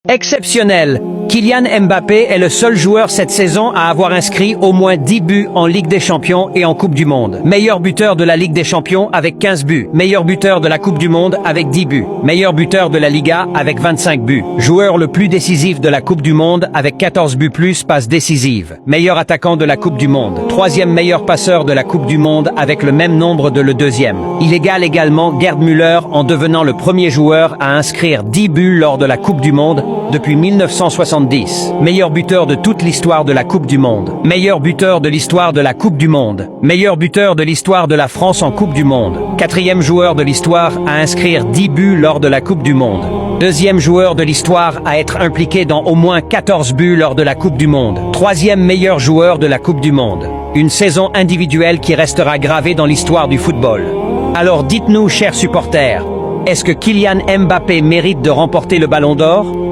Exceptionnel! Kylian Mbappé est le seul joueur cette saison à avoir inscrit au moins 10 buts en Ligue des Champions et en Coupe du Monde. Meilleur buteur de la Ligue des Champions avec 15 buts. Meilleur buteur de la Coupe du Monde avec 10 buts. Meilleur buteur de la Liga avec 25 buts. Joueur le plus décisif de la Coupe du Monde avec 14 buts plus passes décisives. Meilleur attaquant de la Coupe du Monde. Troisième meilleur passeur de la Coupe du Monde avec le même nombre de le deuxième. Il égale également Gerd Müller en devenant le premier joueur à inscrire 10 buts lors de la Coupe du Monde depuis 1970. Meilleur buteur de toute l'histoire de la Coupe du Monde. Meilleur buteur de l'histoire de la Coupe du Monde. Meilleur buteur de l'histoire de la France en Coupe du Monde. Quatrième joueur de l'histoire à inscrire 10 buts lors de la Coupe du Monde. Deuxième joueur de l'histoire à être impliqué dans au moins 14 buts lors de la Coupe du Monde. Troisième meilleur joueur de la Coupe du Monde. Une saison individuelle qui restera gravée dans l'histoire du football. Alors dites-nous, chers supporters, est-ce que Kylian Mbappé mérite de remporter le Ballon d'Or ?